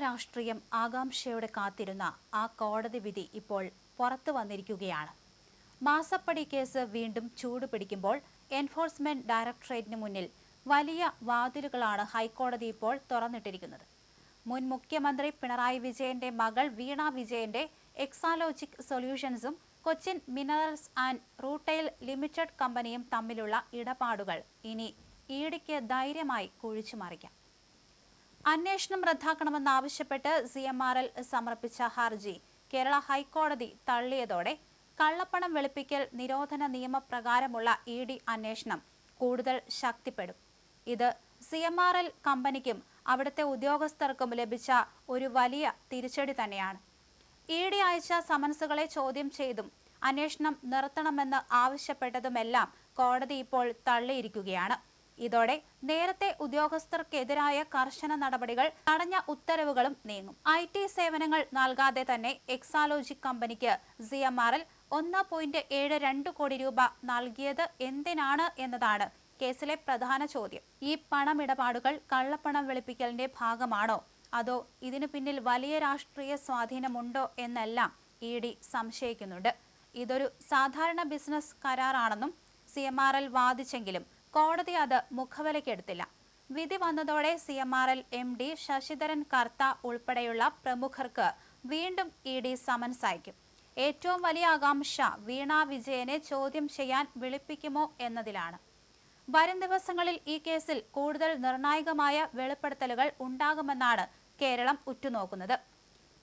രാഷ്ട്രീയം ആകാംക്ഷയോടെ കാത്തിരുന്ന ആ കോടതി വിധി ഇപ്പോൾ പുറത്തു വന്നിരിക്കുകയാണ്. മാസപ്പടി കേസ് വീണ്ടും ചൂടുപിടിക്കുമ്പോൾ എൻഫോഴ്സ്മെന്റ് ഡയറക്ടറേറ്റിന് മുന്നിൽ വലിയ വാതിലുകളാണ് ഹൈക്കോടതി ഇപ്പോൾ തുറന്നിട്ടിരിക്കുന്നത്. മുൻ മുഖ്യമന്ത്രി പിണറായി വിജയന്റെ മകൾ വീണ വിജയന്റെ എക്സാലോജിക് സൊല്യൂഷൻസും Cochin minerals and rutile limited കമ്പനിയും തമ്മിലുള്ള ഇടപാടുകൾ ഇനി ഇഡിക്ക് ധൈര്യമായി കുഴിച്ചുമറിക്കാം. അന്വേഷണം റദ്ദാക്കണമെന്നാവശ്യപ്പെട്ട് CMRL സമർപ്പിച്ച ഹർജി കേരള ഹൈക്കോടതി തള്ളിയതോടെ കള്ളപ്പണം വെളുപ്പിക്കൽ നിരോധന നിയമപ്രകാരമുള്ള ED അന്വേഷണം കൂടുതൽ ശക്തിപ്പെടും. ഇത് CMRL കമ്പനിക്കും അവിടുത്തെ ഉദ്യോഗസ്ഥർക്കും ലഭിച്ച ഒരു വലിയ തിരിച്ചടി തന്നെയാണ്. ED അയച്ച സമൻസുകളെ ചോദ്യം ചെയ്തും അന്വേഷണം നിർത്തണമെന്ന് ആവശ്യപ്പെട്ടതുമെല്ലാം കോടതി ഇപ്പോൾ തള്ളിയിരിക്കുകയാണ്. ഇതോടെ നേരത്തെ ഉദ്യോഗസ്ഥർക്കെതിരായ കർശന നടപടികൾ തടഞ്ഞ ഉത്തരവുകളും നീങ്ങും. IT സേവനങ്ങൾ നൽകാതെ തന്നെ എക്സാലോജിക് കമ്പനിക്ക് CMRL 1.72 കോടി രൂപ നൽകിയത് എന്തിനാണ് എന്നതാണ് കേസിലെ പ്രധാന ചോദ്യം. ഈ പണമിടപാടുകൾ കള്ളപ്പണം വെളുപ്പിക്കലിന്റെ ഭാഗമാണോ അതോ ഇതിനു പിന്നിൽ വലിയ രാഷ്ട്രീയ സ്വാധീനമുണ്ടോ എന്നെല്ലാം ED സംശയിക്കുന്നുണ്ട്. ഇതൊരു സാധാരണ ബിസിനസ് കരാറാണെന്നും CMRL വാദിച്ചെങ്കിലും കോടതി അത് മുഖവിലക്കെടുത്തില്ല. വിധി വന്നതോടെ CMRL MD ശശിധരൻ കർത്ത ഉൾപ്പെടെയുള്ള പ്രമുഖർക്ക് വീണ്ടും ED സമൻസ് അയക്കും. ഏറ്റവും വലിയ ആകാംക്ഷ വീണ വിജയനെ ചോദ്യം ചെയ്യാൻ വിളിപ്പിക്കുമോ എന്നതിലാണ്. വരും ദിവസങ്ങളിൽ ഈ കേസിൽ കൂടുതൽ നിർണായകമായ വെളിപ്പെടുത്തലുകൾ ഉണ്ടാകുമെന്നാണ് കേരളം ഉറ്റുനോക്കുന്നത്.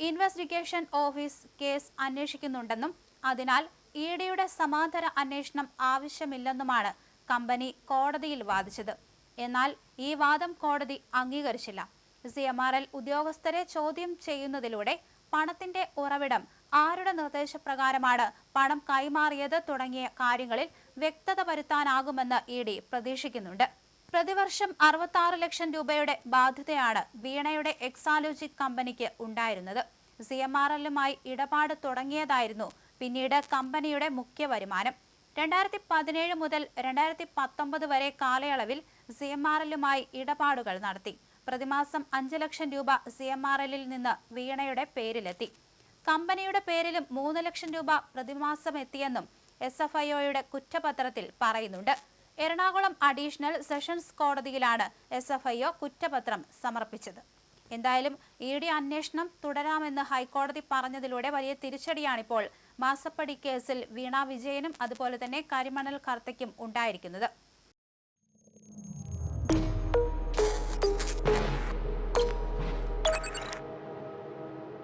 ഇൻവെസ്റ്റിഗേഷൻ ഓഫീസ് കേസ് അന്വേഷിക്കുന്നുണ്ടെന്നും അതിനാൽ EDയുടെ സമാന്തര അന്വേഷണം ആവശ്യമില്ലെന്നുമാണ് കമ്പനി കോടതിയിൽ വാദിച്ചത്. എന്നാൽ ഈ വാദം കോടതി അംഗീകരിച്ചില്ല. CMRL ഉദ്യോഗസ്ഥരെ ചോദ്യം ചെയ്യുന്നതിലൂടെ പണത്തിന്റെ ഉറവിടം, ആരുടെ നിർദ്ദേശപ്രകാരമാണ് പണം കൈമാറിയത് തുടങ്ങിയ കാര്യങ്ങളിൽ വ്യക്തത വരുത്താനാകുമെന്ന് ED പ്രതീക്ഷിക്കുന്നുണ്ട്. പ്രതിവർഷം 66 ലക്ഷം രൂപയുടെ ബാധ്യതയാണ് വീണയുടെ എക്സാലോജിക് കമ്പനിക്ക് ഉണ്ടായിരുന്നത്. CMRLുമായി ഇടപാട് തുടങ്ങിയതായിരുന്നു പിന്നീട് കമ്പനിയുടെ മുഖ്യ വരുമാനം. 2017 മുതൽ 2019 വരെ കാലയളവിൽ CMRLുമായി ഇടപാടുകൾ നടത്തി. പ്രതിമാസം 5 ലക്ഷം രൂപ CMRLിൽ നിന്ന് വീണയുടെ പേരിലെത്തി. കമ്പനിയുടെ പേരിലും 3 ലക്ഷം രൂപ പ്രതിമാസം എത്തിയെന്നും SFIOയുടെ കുറ്റപത്രത്തിൽ പറയുന്നുണ്ട്. എറണാകുളം അഡീഷണൽ സെഷൻസ് കോടതിയിലാണ് SFIO കുറ്റപത്രം സമർപ്പിച്ചത്. എന്തായാലും ED അന്വേഷണം തുടരാമെന്ന് ഹൈക്കോടതി പറഞ്ഞതിലൂടെ വലിയ തിരിച്ചടിയാണിപ്പോൾ മാസപ്പടി കേസിൽ വീണ വിജയനും അതുപോലെ തന്നെ കരിമണൽ കർത്തയ്ക്കും ഉണ്ടായിരിക്കുന്നത്.